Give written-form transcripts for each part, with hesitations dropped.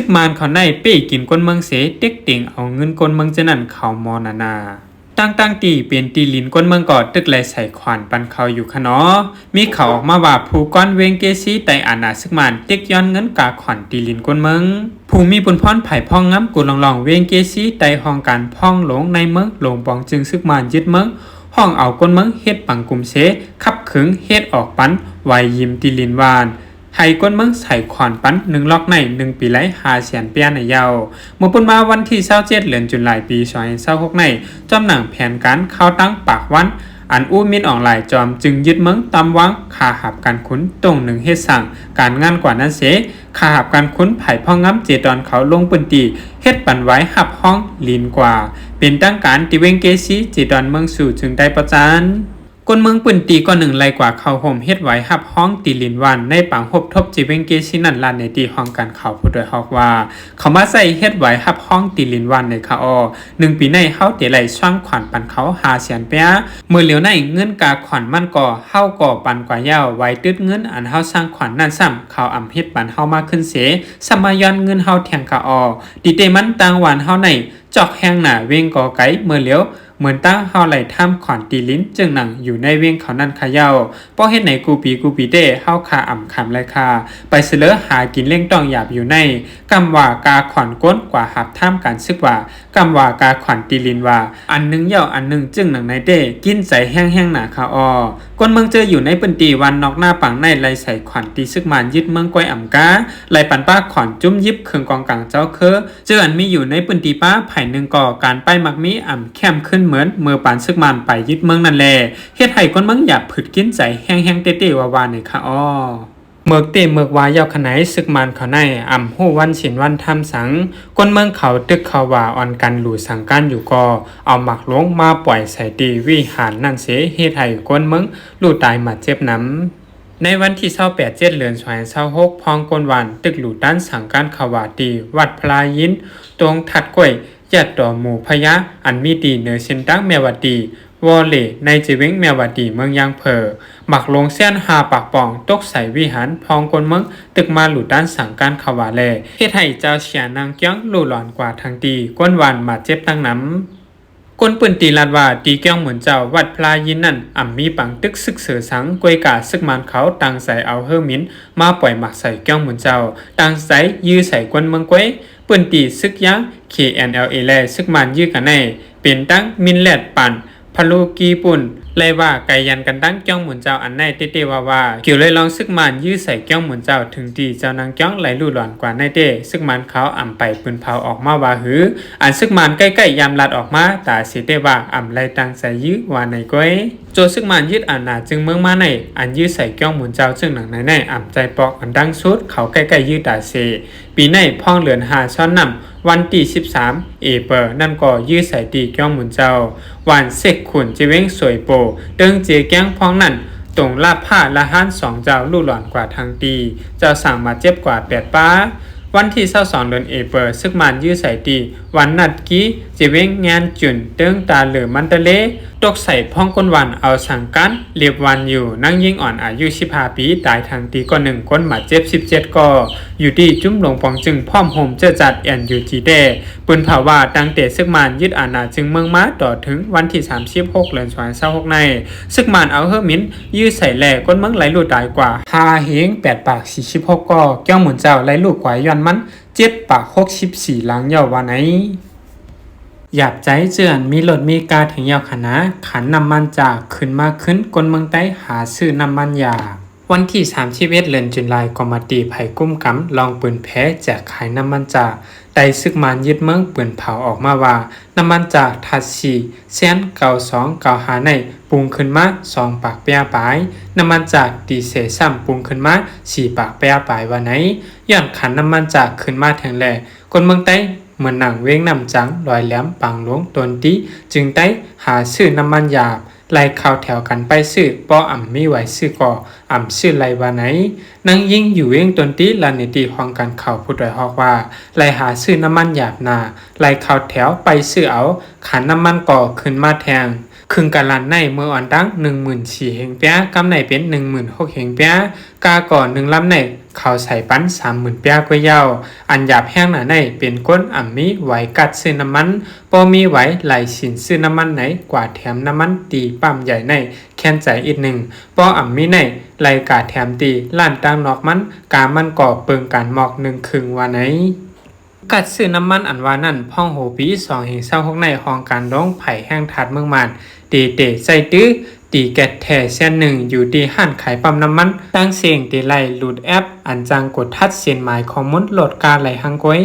กมานเขาในเป้กินก้นเมืองเสเต็กเต็งเอาเงินก้นเมืองจะนั่นเขามอนาตั้งตีเป็นตีลินก้นเมืองก่อตึกไหลใส่ขวานปันเขาอยู่ขะเนาะมีเขาออกมาว่าผู้ก้อนเวงเกซีไตอาณาซึกมานเต็กย้อนเงินกาขวัญตีลินก้นเมืองผู้มีบุญพรไผ่พ่องง้ำกุลองเวงเกซีไตห้องการพ่องหลงในเมืองหลงปองจึงซึกมานยึดเมืองห้องเอาก้นเมืองเฮ็ดปังกุมเสขับขึงเฮ็ดออกปันไวยิมตีลินวานให้ก้นเมืองใส่ขวานปัน1ล็อกใน1ปีไหล500,000เปียในยาวเมื่อปุ่นมาวันที่27เดือนตุลาคมปี2026ในจอมหนังแผนการเข้าตั้งปากวันอันอู้มินออนไลน์จอมจึงยึดเมืองตำวังขาหับการขุนตรง1เฮ็ดสั่งการงานกว่านั้นเสขาหับการขุนไผ่พ่องง้ำเจตอนเขาลงปืนตีเฮ็ดปันไว้หับห้องลีนกว่าเป็นตั้งการติเวงเกซีเจตอนเมืองสู่จึงได้ประจานก้นเมืองปืนตีก็1ไล่กว่าเขาห่มเฮ็ดไว้หับห้องตีลินวันในปังหบทบจิเวงเกซินันลานในตีห้องการเขาผู้โดยฮอกว่าเขามาใส่เฮ็ดไว้หับห้องตีลินวันในคาอ1ปีในเฮาเตไหลช่างขวัญปันเขา500,000เปียมือเหลียวในเงินกาขวัญมันก่อเฮาก่อปันกว่ายาวไว้ตึดเงินอันเฮาสร้างขวัญนั่นซ้ำเขาอำเฮ็ดปันเฮามาขึ้นเสสมายอนเงินเฮาแทงคาดิเตมันต่างหวานเฮาในจอกแห้งหน้าเวงก่อไก่มือเหลียวเหมือนตั้งเฮาไหลทำขอนตีลิ้นจึงหนังอยู่ในเวียงเขานั่นขะเย้าป้อเฮ็ดไหนกูปีเด้เฮาคาอ่ำคำเลยค่ะไปเสลอหากินเล่งต้องหยาบอยู่ในกำว่ากาขอนก้นกว่าหับท่ามการซึกว่ากำว่ากาขอนตีลิ้นว่าอันนึงเย้าอันนึงจึงหนังในเด้กินใส่แห้งหนาคาก้นเมืองเจออยู่ในปืนตีวันนอกหน้าปังในไหลใส่ขอนตีซึกมานยึดเมืองก้อยอ่ำกาไหลปันป้าขอนจุ้มยิบเคืองกองกลางเจ้าเจออันมีอยู่ในปืนตีป้าไผ่นึงก่อการไปมักมีอ่ำแคมขึ้นเหมือนเมื่อปานซึกมันไปยึดเมืองนั่นแลเฮ็ดให้คนเมืองอยากผึดกินใจแห้งๆเต้ๆวาๆในค่ะเมือกเตเมือกวายาวขนายซึกมันเขาในอ่ำฮู้วันฉินวันทำสังคนเมืองเขาตึกเขาว่าอ่อนกันหลู่สังกันอยู่ก็เอาหมักลงมาปล่อยใส่ตีวิหารนั่นเสเฮ็ดให้คนเมืองลู่ตายมาเจ็บน้ำในวันที่28เดือน26พองกวนวันตึกหลู่ด้านสังกันเขาว่าตีวัดพลายินตรงถัดกล้วยยัดต่อหมู่พยะอันมีดีเนื้อเส้นตั้งแมวดีวอลเลในจีเวงแมวดีเมืองยางเพอหมักลงเส้นหาปากป่องตกใส่วิหารพองกลเมืองตึกมาหลุดด้านสังการขวาแลเฮ็ดให้เจ้าเฉียนางเกี้ยงหลู่หลอนกว่าทางตีก้นวันมาเจ็บตั้งน้ำก้นปืนตีลาดว่าตีเกี้ยงเหมือนเจ้าวัดพลายินนั่นอ่ำมีปังตึกซึกเสือสังกวยกาซึกมันเขาตังใส่เอาเฮอมินมาปล่อยหมักใส่เกี้ยงเหมือนเจ้าตังใส่ยื้อใส่ก้นเมืองกวยปืนตีซึกยัง KNLA แลซึกมันยื้อกันในเป็นตั้งมินแลดปั่นพลูกีปุ่นเลยว่าไก่ยันกันตั้งเกี้ยงหมุนเจ้าอันในเต้ว่าเกี่ยวเลยลองซึกมันยื้อใส่เกี้ยงหมุนเจ้าถึงตีเจ้านางเกี้ยงไหลลู่หลอนกว่าในเต้ซึกมันเขาอ่ำไปปืนเผาออกมาว่าหืออันซึกมันใกล้ๆยามลัดออกมาตาสิเต้ว่าอ่ำไหลตังใส่ยื้อว่าในก้อยโจซึกมันยืดอันนาจึงเมืองมาในอันยื้อใส่เกี้ยงหมุนเจ้าซึ่งหนังในอ่ำใจปอกอันดังสุดเขาใกล้ๆยื้อตาเซปีในพ่องเหลือน5ช้อนนำวันที่13เอเปอร์นั่นก็ยื้อใส่ตีเกี้ยงหมุนเจ้าวันเสกขุนจิเว้งสวยโปเดิงเจแก้งพ้องนั่นตรงลาบผ้าละห้าน2เจ้าลู่หลอนกว่าทางตีเจ้าสั่งมาเจ็บกว่า8ป้าวันที่22เดือนเอเปอร์ซึกมันยื้อใส่ตีวันนัดกี้จิเว้งงานจุนเดิงตาเหลือมันตะเลตกใส่พ้องก้นวันเอาสั่งกันเรียบวันอยู่นั่งยิงอ่อนอายุ15ปีตายทางตีก็1คนมาเจ็บ17ก็อยู่ที่จุ้มหลงปองจึงพร้อมโฮมเจอจัดNUGเดปืนเผาว่าตั้งแต่ซึกมันยึดอาณาจึงเมืองมาต่อถึงวันที่36เดือน26ในซึกมันเอาเฮอมินยื้อใส่แหลก้นเมืองไหลลู่ตายกว่า5เฮง8ปาก46ก็เกี้ยวหมุนเจ้าไหลลู่กว่าย้อนมัน7ปาก64หลังยาววันไหนหยาบใจเจือนมีรถมีกาถึงยาวขนาขันน้ำมันจากขึ้นมาขึ้นกลเมืองใต้หาซื้อน้ำมันยาวันที่31เดือนตุลาคมกมาตีไผ่กุ้มกำลองปืนแพ้แจกขายน้ำมันจากได้ซึกมันยึดเมืองปืนเผาออกมาว่าน้ำมันจากทัด4เส้น92 95ในปรุงขึ้นมา2ปากเปียปลายน้ำมันจากดีเซลซ้ำปรุงขึ้นมา4ปากเปียปลายวันไหนย้อนขันน้ำมันจากขึ้นมาแทงแหล่คนเมืองใต้เหมือนหนังเว้งนำจังลอยแหลมปังหลวงตนตีจึงได้หาซื้อน้ำมันหยาบไล่เข้าแถวกันไปซื้อป้ออ่ำมีไหวซื้อก่ออ่ำซื้อไล่ว่าไหนนั่งยิ่งอยู่เว้งตนตีลานิตีห้องกันเข่าผู้โดยฮอกว่าไล่หาซื้อน้ำมันหยาบนาไล่เข้าแถวไปซื้อเอาขันน้ำมันก่อขึ้นมาแทง ครึ่งกะลันในเมื่ออ่อนดัง14,000เฮงเปียกำในเป็น16,000เฮงเปียกาก่อน1ลำในเขาใส่ปั้น30,000เปียกว่าเยาอันหยาบแห้งหนาในเป็นก้นอ่ำมีไหวกัดซื้อน้ำมันบ่มีไหวไหลสินซื้อน้ำมันไหนกว่าแถมน้ำมันตีปั๊มใหญ่ในแค้นใจอีกหนึ่งบ่อ่ำมีในไหลกาแถมตีล้านตังนอกมันกามันก่อเปิงการหมอก1ครึ่งว่าไหนกัดซื้อน้ำมันอันว่านั่นพ่องโหปี2-26ในห้องการร้องไผ่แห้งถาดเมืองมานตีเตะใส่ตื้อตีแกดแท่เส้นหนึ่งอยู่ที่ห้านขายปั๊มน้ำมันตั้งเสียงตีไล่หลุดแอปอันจังกดทัดเสียนหมายข้อมูลโหลดการไหลหังก้อย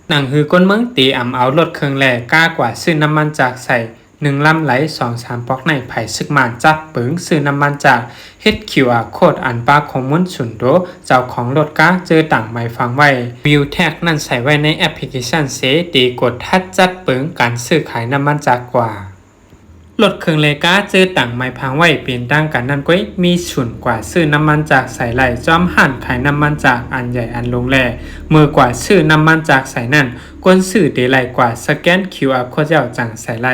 หนังฮือก้นเมืองตีอ่ำเอารถเครื่องแหล่ก้ากว่าซื้อน้ำมันจากใส่1ลำไหล 2-3 ปอกในไผ่ซึกมานจับปึงซื้อน้ำมันจากเฮ็ด QR โคดอันปาข้อมูลสุนโดเจ้าของรถก้าเจอต่างหมายฟังไว้วิวแท็กนั่นใส่ไว้ในแอปพลิเคชันเสตีกดทัดจัดปึงการซื้อขายน้ำมันจากกว่ารถเครื่องเลกาเจอต่างไม้พังไว้เปลี่ยนดังกันนั่นก้อยมีฉุนกว่าซื้อน้ำมันจากใส่ไหลจอมหั่นขายน้ำมันจากอันใหญ่อันลงแลมือกว่าซื้อน้ำมันจากใส่นั่นกวนซื้อเดไหลกว่าสแกน QR โคดเจ้าจังใส่ไหล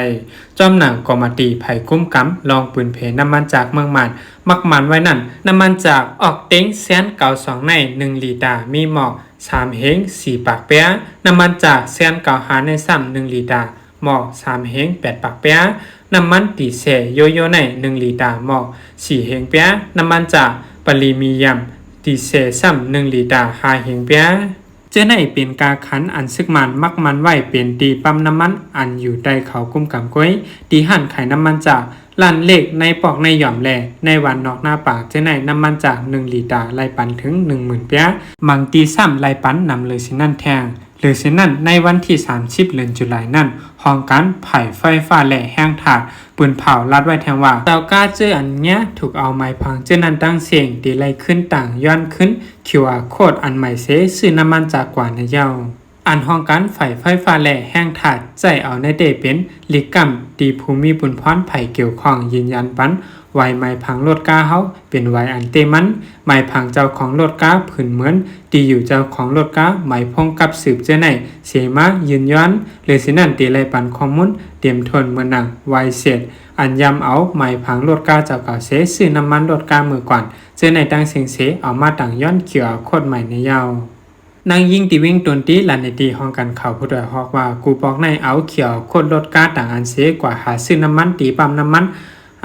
จอมหนังกอมาตีไผ่กุ้มกำลองปืนเพน้ำมันจากเมืองมันมักมันไว้นั่นน้ำมันจากออกเต็งแสนเก่า2ใน1ลิตรมีหมอก3เฮง4ปากเปียน้ำมันจากแสนเก่าหาในซ้ำ1ลิตรหมอก3เฮง8ปากเปียน้ำมันตีเสโยโย่ใน1ลิตรหมอก4เฮงเปียน้ำมันจากปริมียัมตีเสซ้ำ1ลิตร5เฮงเปียเจ้าในเป็นกาขันอันซึกมันมักมันไว้เป็นตีปั๊มน้ำมันอันอยู่ใต้เขากุ้มกำก้อยตีหั่นขายน้ำมันจากล้านเล็กในปอกในหย่อมแหล่ในวันนอกหน้าปากเจ้าในน้ำมันจาก1ลิตรไล่ปันถึง 10,000 เปียบางตีซ้ำไล่ปันนำเลยสินั่นแทงหรือเช่นนั้นในวันที่30เดือนตุลาคมนั้นห้องการไผ่ไฟฟ้าและแห้งถาดปืนเผาลัดไว้แทงว่าเตากาเจออันเนี้ยถูกเอาไม้พังเจอนั้นตั้งเสียงตีไล่ขึ้นต่างย้อนขึ้น QR โคดอันใหม่เสซื้อน้ำมันจากกว่าในเย้าอันห้องการไฟฟ้าและแห้งถาดใจเอาในเดเป็นลิกัมตีภูมิบุญพรไผ่เกี่ยวข้องยืนยันปันไวไม้พังรถกาเฮาเป็นไวอันเตมันไม้พังเจ้าของรถกาผืนเหมือนตีอยู่เจ้าของรถกาไม้พงกับสืบเจ้าไหนเสมายืนย้อนเลยสินั่นตีไล่ปันข้อมูลเตรียมทนเมื่อนังไวเสร็จอันยำเอาไม้พังรถกาเจ้าเก่าเสซื้อน้ำมันรถกามือก่อนเจ้าไหนตั้งเสียงเสเอามาต่างย้อนเกี่ยวโคตรใหม่ในยาวนางยิ่งตีวิ่งตนตีหลันในตีห้องกันเข่าผู้ดอยฮอกว่ากูปอกในเอาเขียวโคตรรถกาต่างอันเสกว่าหาซื้อน้ำมันตีปั๊มน้ำมัน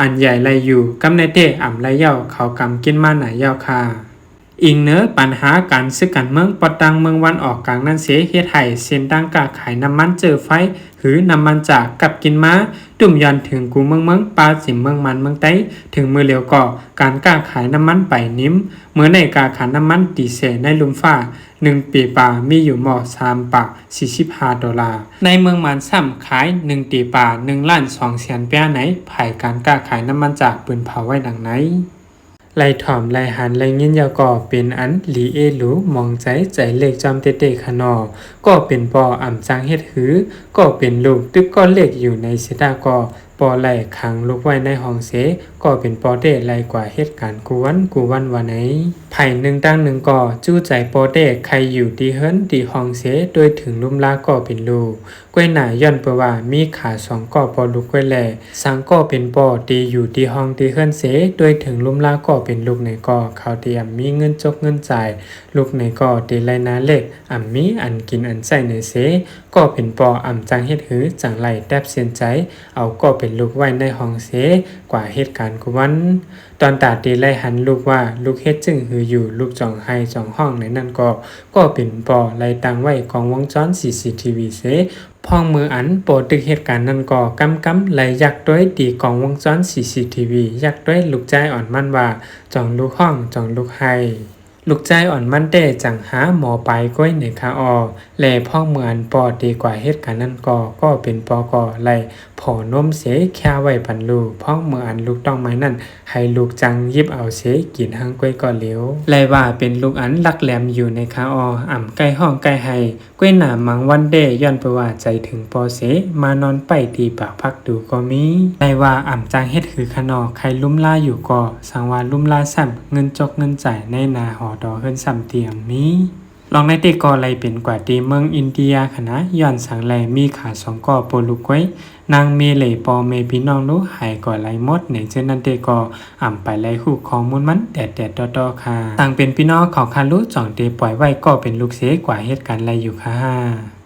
อันใหญ่ไรอยู่กำในเตอ่ำไรเย้าเขากำกินมาหนาเย้าค่ะอิงเนื้อปัญหาการซื้อกันเมืองปอตังเมืองวันออกกลางนั่นเสียเฮ็ดให้เส้นดังกาขายน้ำมันเจอไฟหรือน้ำมันจากกับกินมาตุ่มยันถึงกูเมืองปลาสิมเมืองมันเมืองไต้ถึงมือเหลียวก่อการกาขายน้ำมันไปนิ้มเมื่อในกาขายน้ำมันตีเสในลุมฟ้า1ปีป่ามีอยู่หมอ3ปาก$45ในเมืองมันซ้ำขาย1ตีป่า1,200,000 เปียไหนภายการกล้าขายน้ำมันจากปืนเผาไว้ดังไหนไล่ถ่อมไล่หันไล่เงี้ยยาวก่อเป็นอันหลีเอหลูมองใจเล็กจอมเตะขนอก็เป็นปออ่ำจังเฮ็ดหือก็เป็นลูกตึกก้อนเล็กอยู่ในเสดาก่อปอไหลขังลูกไว้ในห้องเสก็เป็นปอเดไหลกว่าเหตุการณ์กูวันวันไหนไผ่หนึ่งตั้งหนึ่งก่อจู้ใจปอเดใครอยู่ดีเฮิรนดีห้องเสโดยถึงลุ่มลาก็เป็นลูกก้วยหนาย่อนเปว่ามีขา2ก่อปอลูกก้วยแหล่สังก็เป็นปอดีอยู่ดีห้องดีเฮิรนเสโดยถึงลุ่มลาก็เป็นลูกในก่อเขาเตรียมมีเงินจกเงินจ่ายลูกในก่อดีไหลนาเล็กอ่ำมีอันกินอันใส่ในเสก็เป็นปออ่ำจังเฮ็ดหือจังไหลแทบเสียนใจเอาก็เป็นลูกไว้ในห้องเสกว่าเหตุการณ์กวันตอนตาตีไล่หันลูกว่าลูกเฮ็ดจึงหืออยู่ลูกจ่องไห้จ่องห้องในนั่นก็เป็นปอไล่ตังไว้กองวงจร CCTV เสพ้องมืออันโปรตึกเหตุการณ์นั้นก็กำไล่ยักด้วยตีกองวงจร CCTV ยักด้วยลูกใจอ่อนมั่นว่าจ่องลูกห้องจ่องลูกไห้ลูกใจอ่อนมันเต้จังหาหมอไปก้อยในคาออแลพ่อเหมือนปอดีกว่าเหตุการณ์นั้นก็เป็นปอก่อไล่ผอนมเสแค่ไว้ปันลูกพ่อเหมือนลูกต้องไม้นั่นให้ลูกจังยิบเอาเสกินหังก้อยก่อเหลียวไล่ว่าเป็นลูกอันลักแหลมอยู่ในคาออ่ำใกล้ห้องใกล้ไห้ก้อยหนามังวันเด้ย้อนไปว่าใจถึงปอเสมานอนไปตีปากพักดูก็มีไล่ว่าอ่ำจังเฮ็ดคือขนอใครลุ่มล่าอยู่ก็สังวาลุ่มล่าซ้ำเงินจกเงินจ่ายในนาหอดอเฮิรนซ้ำเตียงมี ลองในเตกอไหลเป็นกว่าตีเมืองอินเดียค่ะนะย้อนสังแลมีขาสองก่อโปลุกไว้นางเมเลปอเมพี่น้องรู้หายก่อไหลหมดในเจนันเตกออ่ำไปไหลหูข้อมูลมันแดดต่อค่ะต่างเป็นพี่น้องของคารุจ่องเตปล่อยไว้ก็เป็นลูกเสกว่าเหตุการณ์ไรอยู่ค่ะ